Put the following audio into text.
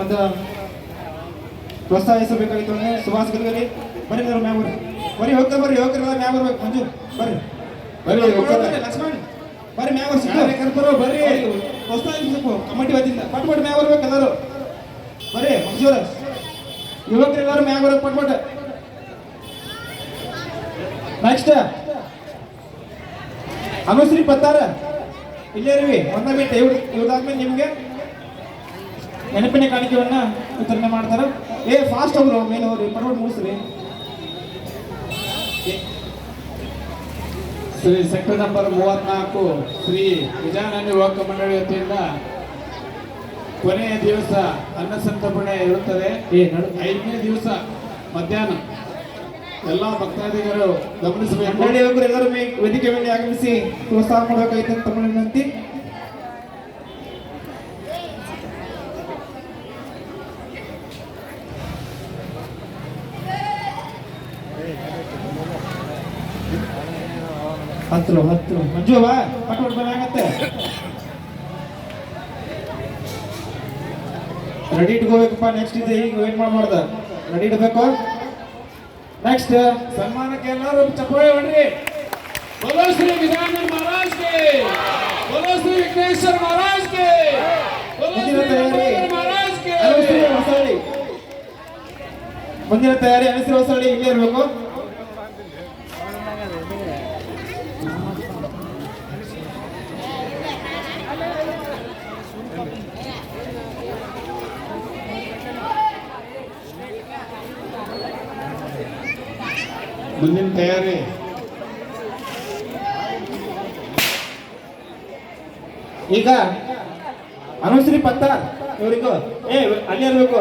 ಒಂದು ಪ್ರೋತ್ಸಾಹಿಸಬೇಕಾಗಿತ್ತು. ಸುಭಾಷ್ ಗಲಗಲಿ ಬರೀ ಮ್ಯಾಗ ಬರ್ರಿ ಹೋಗ್ತಾರೆ, ಬರ್ರಿ ಹೋಗ್ತಾರಲ್ಲ ಮ್ಯಾಗ ಬರ್ಬೇಕು. ಮಂಜು ಬರ್ರಿ ಬರ್ರಿ, ಲಕ್ಷ್ಮಣ್ ಬರ್ರಿ ಮ್ಯಾಗ ಕರ್ತಾರೋ ಬರ್ರಿ, ಪ್ರೋತ್ಸಾಹಿಸಬೇಕು ಕಮಿಟಿ ವತಿಯಿಂದ. ಪಟ್ಪಟ್ ಮ್ಯಾಗ ಬರ್ಬೇಕು ಎಲ್ಲರೂ. ಬರ್ರಿ ಮಂಜೂರ ಯುವಕರು ಎಲ್ಲರೂ ಮ್ಯಾಗ ಬರ್ಬೇಕು ಪಟ್ಪಟ್. ನೆಕ್ಸ್ಟ್ ಅನುಶ್ರೀ ಪತ್ತಾರ ಇಲ್ಲೇ ಇರ್ವಿ. ಒಂದ ಬಿಟ್ಟು ಇವ್ರದಾದ್ಮೇಲೆ ನಿಮ್ಗೆ ನೆನಪಿನ ಕಾಣಿಕೆಯನ್ನ ವಿತರಣೆ ಮಾಡ್ತಾರ. ಫಾಸ್ಟ್ ಅವರು ಮೇಲೆ ಹೋಗ್ರಿ, ಪಟ್ಪಟ್ ಮುಗಿಸ್ರಿ. ಶ್ರೀ ಸೆಕ್ಟರ್ ನಂಬರ್ 34 ಶ್ರೀ ವಿಜಯಾನಂದ ಯುವಕ ಮಂಡಳಿ ವತಿಯಿಂದ ಕೊನೆಯ ದಿವಸ ಅನ್ನ ಸಂತರ್ಪಣೆ ಇರುತ್ತದೆ. 5ನೇ ದಿವಸ ಮಧ್ಯಾಹ್ನ ಎಲ್ಲ ಭಕ್ತಾದಿಗಳು ಗಮನಿಸಬೇಕು. ಮಂಡಳಿ ಯುವಕರು ಎಲ್ಲರೂ ವೇದಿಕೆ ಮೇಲೆ ಆಗಮಿಸಿ ಪ್ರೋತ್ಸಾಹ ಮಾಡಬೇಕಾಗಿತ್ತು ಅಂತ ತಮ್ಮ ವಿನಂತಿ. ಹತ್ತು ಮಂಜು ಬಾ ಪಟ್ಪಟ್ ಆಗತ್ತೆ. ರೆಡಿ ಇಟ್ಕೋಬೇಕಪ್ಪ. ನೆಕ್ಸ್ಟ್ ಇದೆ, ಈಗ ವೇಟ್ ಮಾಡ್ದ ರೆಡಿ ಇಡಬೇಕು. ನೆಕ್ಸ್ಟ್ ಸನ್ಮಾನಕ್ಕೆ ಎಲ್ಲರೂ ಚಪ್ಪಾಳೆ ಹೊಡ್ರಿ. बोलो श्री विजयानंद महाराज के, बोलो श्री विघ्नेश्वर महाराज के, बोलो श्री महाराज के. ಮುಂದಿನ ತಯಾರಿ ಅನಿಸಿರೋ ಹೊಸಳ್ಳಿ ಇಲ್ಲೇ ಇರಬೇಕು. ಮುಂದಿನ ತಯಾರಿ ಈಗ ಅನುಶ್ರೀ ಪತ್ತಾರ್ ಇವರಿಗೂ ಅಲ್ಲೇ ಇರಬೇಕು.